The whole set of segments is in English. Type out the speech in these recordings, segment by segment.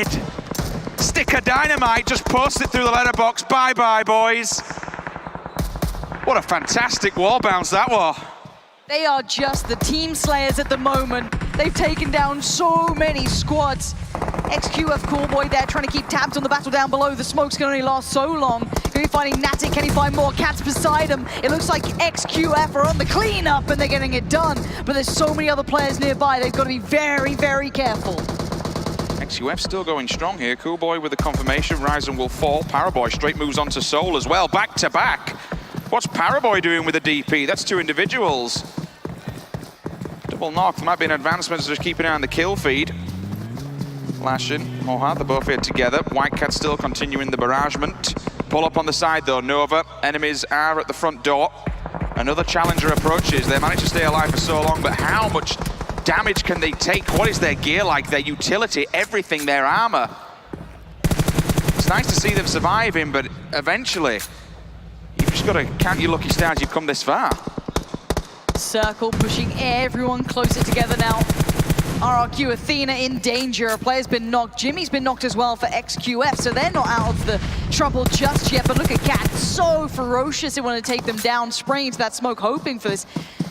dead. Stick of dynamite, just post it through the letterbox. Bye-bye, boys. What a fantastic wall bounce that was. They are just the team slayers at the moment. They've taken down so many squads. XQF Callboy there trying to keep tabs on the battle down below. The smoke's can only last so long. Going to be finding Natic. Can he find more cats beside him? It looks like XQF are on the cleanup and they're getting it done. But there's so many other players nearby. They've got to be very, very careful. XQF still going strong here. Callboy with the confirmation. Ryzen will fall. Paraboy straight moves on to Soul as well. Back to back. What's Paraboy doing with the DP? That's two individuals. Double knock. There might be an advancement, so just keep an eye on the kill feed. Lashin, Moha, they're both here together. Whitecat still continuing the barragement. Pull up on the side though, Nova. Enemies are at the front door. Another challenger approaches. They managed to stay alive for so long, but how much damage can they take? What is their gear like, their utility, everything, their armor? It's nice to see them surviving, but eventually, you've just got to count your lucky stars you've come this far. Circle pushing everyone closer together now. RRQ Athena in danger. A player's been knocked. Jimmy's been knocked as well for XQF, so they're not out of the trouble just yet. But look at Cat, so ferocious. They want to take them down, spraying into that smoke, hoping for this.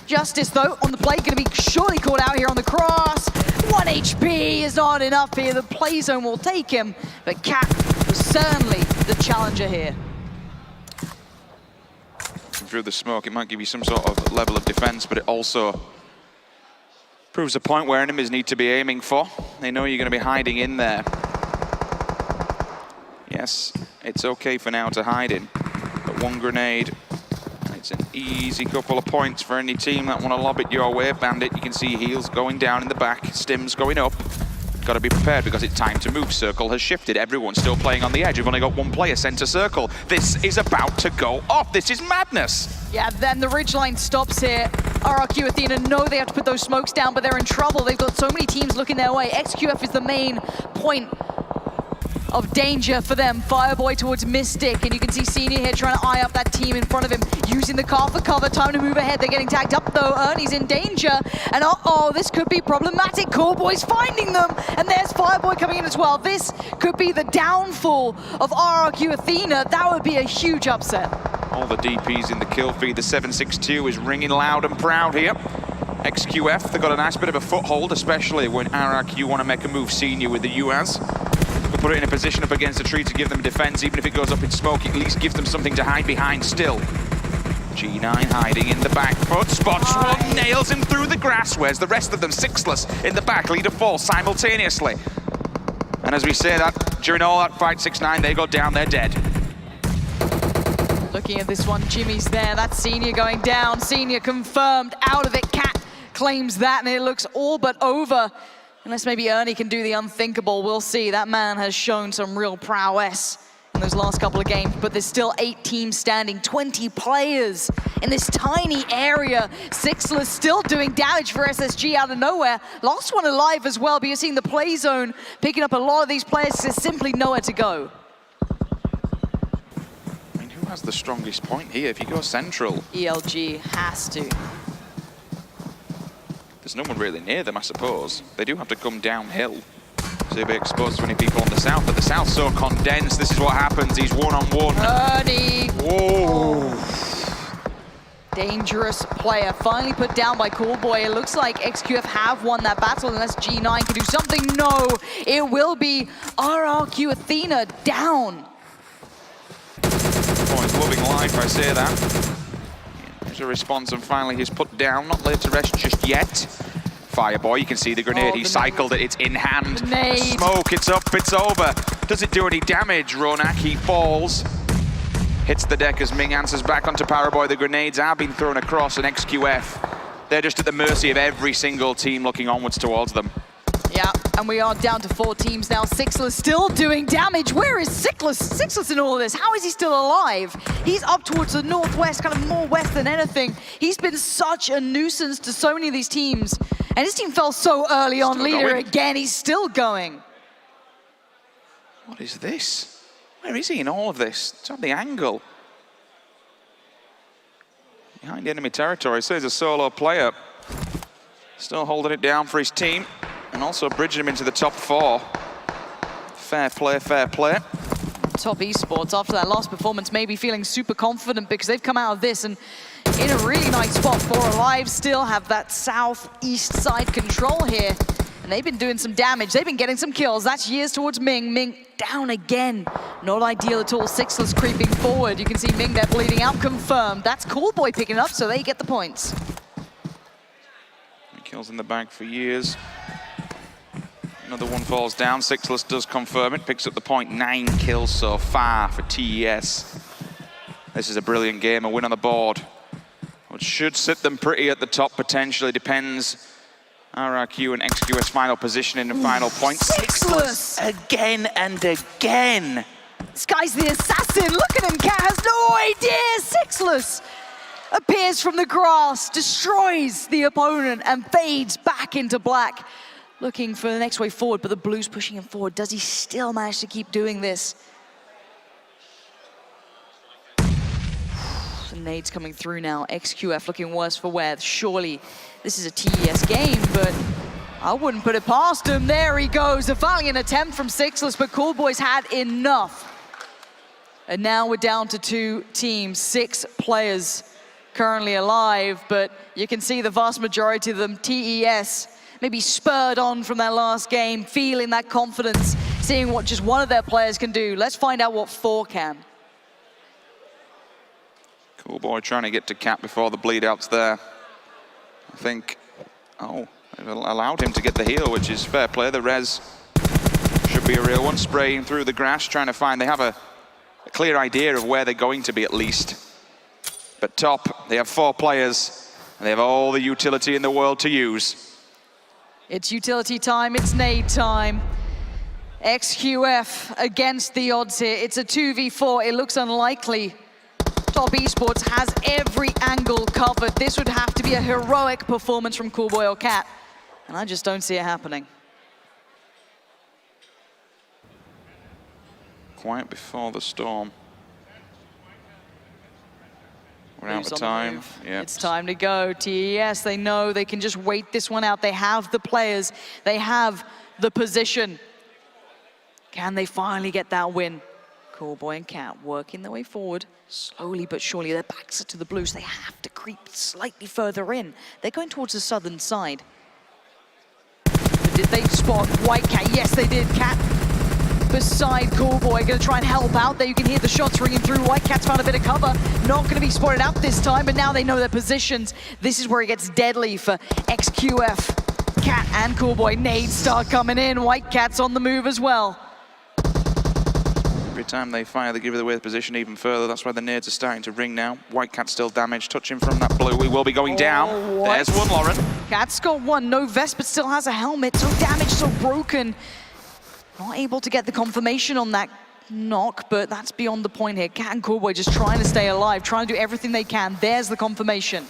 Justice, though, on the play, going to be surely caught out here on the cross. 1 HP is not enough here. The play zone will take him, but Cat was certainly the challenger here. Through the smoke, it might give you some sort of level of defense, but it also proves a point where enemies need to be aiming for. They know you're going to be hiding in there. Yes, it's okay for now to hide in, but one grenade, and it's an easy couple of points for any team that want to lob it your way. Bandit, you can see heals going down in the back, stims going up. Got to be prepared because it's time to move. Circle has shifted. Everyone's still playing on the edge. We've only got one player center circle. This is about to go off. This is madness. Yeah, then the ridgeline stops here. RRQ Athena know they have to put those smokes down, but they're in trouble. They've got so many teams looking their way. XQF is the main point of danger for them. Fireboy towards Mystic, and you can see Senior here trying to eye up that team in front of him, using the car for cover. Time to move ahead. They're getting tagged up though. Ernie's in danger, and uh-oh, this could be problematic. Callboy's finding them, and there's Fireboy coming in as well. This could be the downfall of RRQ Athena. That would be a huge upset. All the DPs in the kill feed. The 762 is ringing loud and proud here. XQF, they've got a nice bit of a foothold, especially when RRQ want to make a move. Senior with the UAS. We'll put it in a position up against a tree to give them defense. Even if it goes up in smoke, it at least gives them something to hide behind still. G9 hiding in the back foot. Spots one, nails him through the grass. Where's the rest of them? Sixless in the back. Leader falls simultaneously. And as we say that, during all that fight, 6-9, they go down, they're dead. Looking at this one, Jimmy's there. That's Senior going down. Senior confirmed out of it. Cat claims that, and it looks all but over. Unless maybe Ernie can do the unthinkable, we'll see. That man has shown some real prowess in those last couple of games, but there's still 8 teams standing, 20 players in this tiny area. Sixless still doing damage for SSG out of nowhere. Lost one alive as well, but you're seeing the play zone picking up a lot of these players. There's simply nowhere to go. I mean, who has the strongest point here? If you go central, ELG has to. There's no one really near them, I suppose. They do have to come downhill, so they'll be exposed to any people on the south, but the south's so condensed. This is what happens. He's one-on-one. Ernie! Whoa! Dangerous player, finally put down by Callboy. It looks like XQF have won that battle unless G9 can do something. No, it will be RRQ Athena down. Oh, he's loving life, I say that. A response, and finally he's put down, not laid to rest just yet. Fireboy, you can see the grenade, he cycled it, it's in hand. Grenade. Smoke, it's up, it's over. Does it do any damage? Ronak, he falls. Hits the deck as Ming answers back onto Paraboy. The grenades are being thrown across, and XQF, they're just at the mercy of every single team looking onwards towards them. Yeah, and we are down to 4 teams now. Sixless still doing damage. Where is Sixless in all of this? How is he still alive? He's up towards the northwest, kind of more west than anything. He's been such a nuisance to so many of these teams. And his team fell so early on. Leader again, he's still going. What is this? Where is he in all of this? It's on the angle. Behind enemy territory, so he's a solo player. Still holding it down for his team. And also bridging him into the top 4. fair play, fair play. Top Esports, after that last performance, maybe feeling super confident because they've come out of this and in a really nice spot. 4 alive, still have that southeast side control here. And they've been doing some damage. They've been getting some kills. That's years towards Ming. Ming down again. Not ideal at all. Sixless creeping forward. You can see Ming there bleeding out, confirmed. That's Coolboy picking up, so they get the points. Kills in the bag for years. Another one falls down. Sixless does confirm it. Picks up the point. 9 kills so far for TES. This is a brilliant game. A win on the board, which should sit them pretty at the top potentially. Depends. RRQ and XQS final position in the final point. Sixless again and again. This guy's the assassin. Look at him. Cat has no idea. Sixless appears from the grass, destroys the opponent, and fades back into black. Looking for the next way forward, but the Blues pushing him forward. Does he still manage to keep doing this? The nades coming through now. XQF looking worse for wear. Surely this is a TES game, but I wouldn't put it past him. There he goes. A valiant attempt from Sixless, but Coolboy's had enough. And now we're down to 2 teams, 6 players currently alive, but you can see the vast majority of them, TES, maybe spurred on from their last game, feeling that confidence, seeing what just one of their players can do. Let's find out what 4 can. Coolboy trying to get to Cat before the bleed out's there. I think, oh, they've allowed him to get the heal, which is fair play. The res should be a real one, spraying through the grass, trying to find, they have a clear idea of where they're going to be at least. But top, they have 4 players, and they have all the utility in the world to use. It's utility time, it's nade time. XQF against the odds here. It's a 2v4, it looks unlikely. Top Esports has every angle covered. This would have to be a heroic performance from Coolboy or Cat, and I just don't see it happening. Quiet before the storm. We're out of time. Yep. It's time to go. TES, they know they can just wait this one out. They have the players. They have the position. Can they finally get that win? Coolboy and Cat working their way forward. Slowly but surely, their backs are to the Blues. They have to creep slightly further in. They're going towards the southern side. But did they spot White Cat? Yes, they did. Cat beside Coolboy, gonna try and help out there. You can hear the shots ringing through. White Cat's found a bit of cover. Not gonna be spotted out this time, but now they know their positions. This is where it gets deadly for XQF. Cat and Coolboy. Nades start coming in. White Cat's on the move as well. Every time they fire, they give away the position even further. That's why the nades are starting to ring now. White Cat's still damaged. Touching from that blue. We will be going down. What? There's one, Lauren. Cat's got one. No vest, but still has a helmet. So damaged, so broken. Not able to get the confirmation on that knock, but that's beyond the point here. Cat and Coolboy just trying to stay alive, trying to do everything they can. There's the confirmation.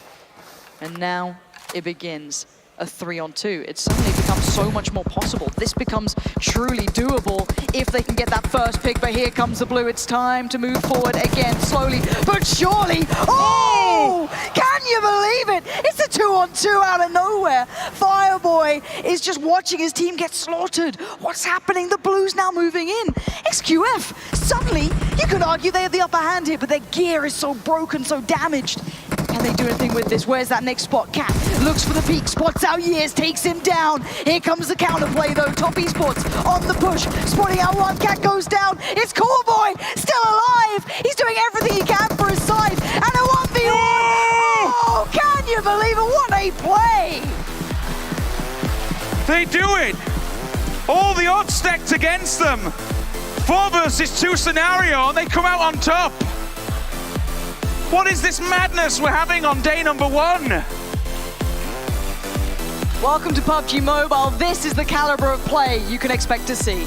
And now it begins. A 3-on-2. It suddenly becomes so much more possible. This becomes truly doable if they can get that first pick, but here comes the blue. It's time to move forward again, slowly but surely. Oh! Can you believe it? It's a 2-on-2 out of nowhere. Fireboy is just watching his team get slaughtered. What's happening? The Blues now moving in. XQF, suddenly, you could argue they have the upper hand here, but their gear is so broken, so damaged. Can they do anything with this? Where's that next spot? Cat looks for the peak, spots out Years, takes him down. Here comes the counterplay though. Top Esports on the push, spotting out one. Cat goes down. It's Coolboy, still alive. He's doing everything he can for his side. And a 1v1. Oh, can you believe it? What a play. They do it. All the odds stacked against them. 4 versus 2 scenario, and they come out on top. What is this madness we're having on day number 1? Welcome to PUBG Mobile. This is the caliber of play you can expect to see.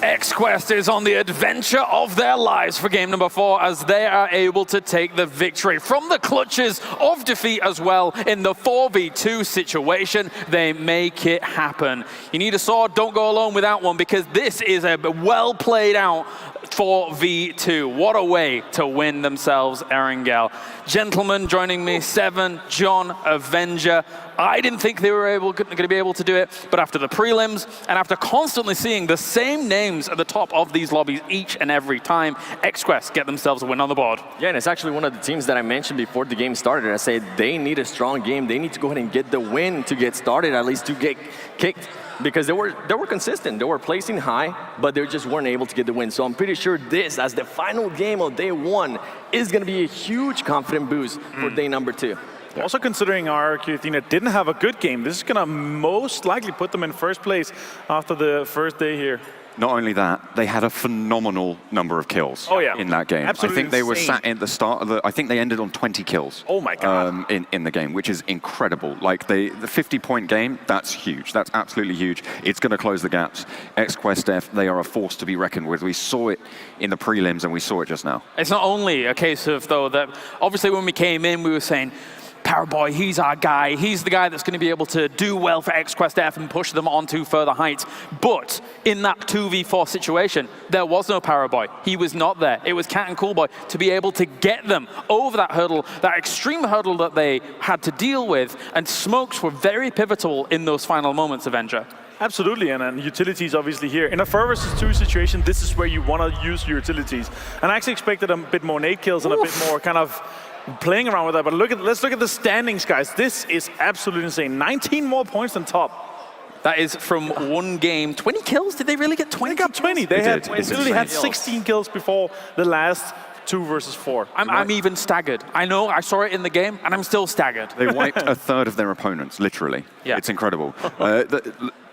XQuest is on the adventure of their lives for game number 4 as they are able to take the victory from the clutches of defeat as well. In the 4v2 situation, they make it happen. You need a sword, don't go alone without one, because this is a well played out 4v2. What a way to win themselves Erangel. Gentlemen joining me, Seven, John, Avenger. I didn't think they were going to be able to do it, but after the prelims and after constantly seeing the same names at the top of these lobbies each and every time, XQuest get themselves a win on the board. Yeah, and it's actually one of the teams that I mentioned before the game started. I said they need a strong game. They need to go ahead and get the win to get started, at least to get kicked, because they were consistent. They were placing high, but they just weren't able to get the win. So I'm pretty sure this, as the final game of day one, is going to be a huge confident boost for day number 2. Also considering RRQ Athena didn't have a good game, this is going to most likely put them in first place after the first day here. Not only that, they had a phenomenal number of kills in that game. Absolutely I think they were insane. sat at the start of the, I think they ended on 20 kills. Oh my God. In the game, which is incredible. Like the 50-point game, that's huge. That's absolutely huge. It's going to close the gaps. XQuest F, they are a force to be reckoned with. We saw it in the prelims and we saw it just now. It's not only a case of, though, that obviously when we came in, we were saying, Paraboy, he's our guy. He's the guy that's going to be able to do well for XQuest F and push them on to further heights. But in that 2v4 situation, there was no Paraboy. He was not there. It was Cat and Coolboy to be able to get them over that hurdle, that extreme hurdle that they had to deal with. And smokes were very pivotal in those final moments, Avenger. Absolutely, and utilities obviously here. In a 4 versus 2 situation, this is where you want to use your utilities. And I actually expected a bit more nade kills and a bit more kind of playing around with that, but let's look at the standings, guys. This is absolutely insane. 19 more points than top. That is from one game. 20 kills? Did they really get 20? They got 20. They literally had 16 kills before the last 2 versus 4. I'm even staggered. I know, I saw it in the game, and I'm still staggered. They wiped a third of their opponents, literally. Yeah. It's incredible.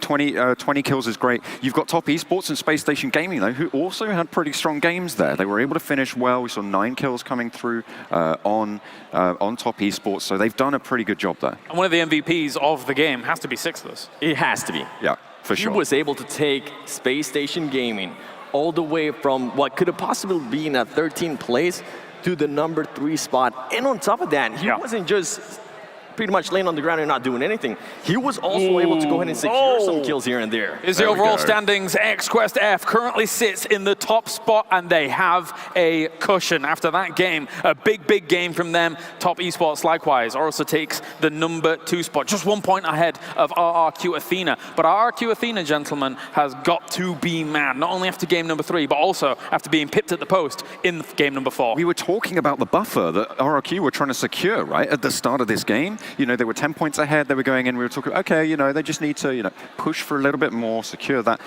20 kills is great. You've got Top Esports and Space Station Gaming, though, who also had pretty strong games there. They were able to finish well. We saw 9 kills coming through on Top Esports, so they've done a pretty good job there. And one of the MVPs of the game has to be Sixless. It has to be. Yeah, for sure. He was able to take Space Station Gaming all the way from what could have possibly been a 13th place to the number 3 spot. And on top of that, he wasn't just pretty much laying on the ground and not doing anything. He was also able to go ahead and secure some kills here and there. Is the overall standings, XQuest F currently sits in the top spot, and they have a cushion after that game. A big game from them. Top Esports, likewise, also takes the number 2 spot, just 1 point ahead of RRQ Athena. But RRQ Athena, gentlemen, has got to be mad, not only after game number 3, but also after being pipped at the post in game number 4. We were talking about the buffer that RRQ were trying to secure, right, at the start of this game. You know, they were 10 points ahead, they were going in, we were talking, okay, you know, they just need to, you know, push for a little bit more, secure that.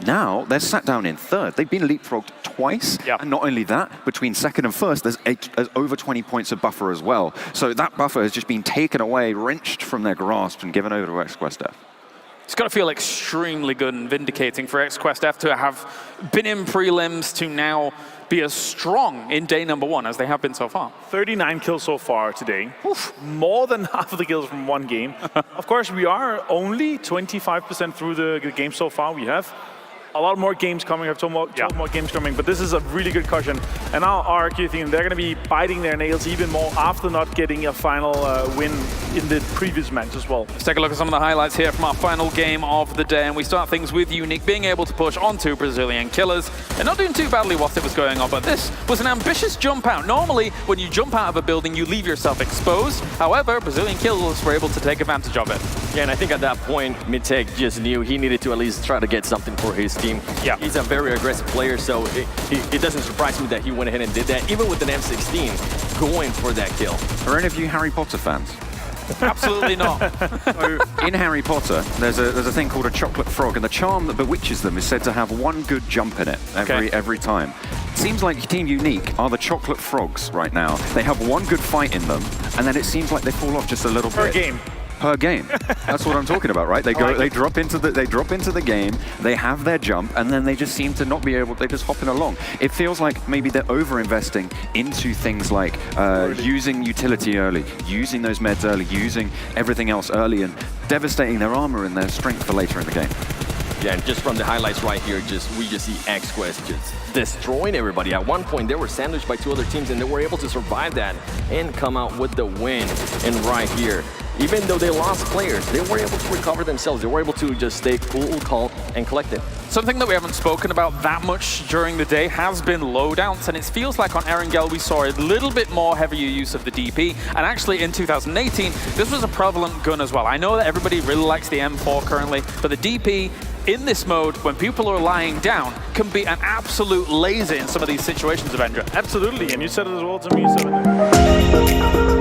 Now, they're sat down in 3rd. They've been leapfrogged twice, and not only that, between 2nd and 1st, there's over 20 points of buffer as well. So that buffer has just been taken away, wrenched from their grasp, and given over to XQuest F. It's got to feel extremely good and vindicating for XQuest F to have been in prelims to now be as strong in day number 1 as they have been so far. 39 kills so far today. More than half of the kills from one game. Of course, we are only 25% through the game so far. We have a lot more games coming. I have 12 more games coming, but this is a really good cushion. And now RRQ Athena, they're going to be biting their nails even more after not getting a final win in the previous match as well. Let's take a look at some of the highlights here from our final game of the day, and we start things with Unique being able to push onto Brazilian Killers. They're not doing too badly whilst it was going on, but this was an ambitious jump out. Normally, when you jump out of a building, you leave yourself exposed. However, Brazilian Killers were able to take advantage of it. Yeah, and I think at that point, Midtech just knew he needed to at least try to get something for his team. Yeah. He's a very aggressive player, so it doesn't surprise me that he went ahead and did that, even with an M16 going for that kill. Are any of you Harry Potter fans? Absolutely not. So in Harry Potter, there's a thing called a chocolate frog, and the charm that bewitches them is said to have 1 good jump in it every time. It seems like Team Unique are the chocolate frogs right now. They have 1 good fight in them, and then it seems like they fall off just a little bit. Per game. That's what I'm talking about, right? They go, they drop into the game, they have their jump, and then they just seem to not be able. They're just hopping along. It feels like maybe they're over-investing into things like using utility early, using those meds early, using everything else early, and devastating their armor and their strength for later in the game. Yeah, and just from the highlights right here, we just see XQuest just destroying everybody. At one point, they were sandwiched by 2 other teams, and they were able to survive that and come out with the win. And right here, even though they lost players, they were able to recover themselves. They were able to just stay cool, calm, and collected. Something that we haven't spoken about that much during the day has been loadouts, and it feels like on Erangel we saw a little bit more heavier use of the DP, and actually in 2018 this was a prevalent gun as well. I know that everybody really likes the M4 currently, but the DP in this mode, when people are lying down, can be an absolute laser in some of these situations, Avenger. Absolutely, and you said it as well to me, 7.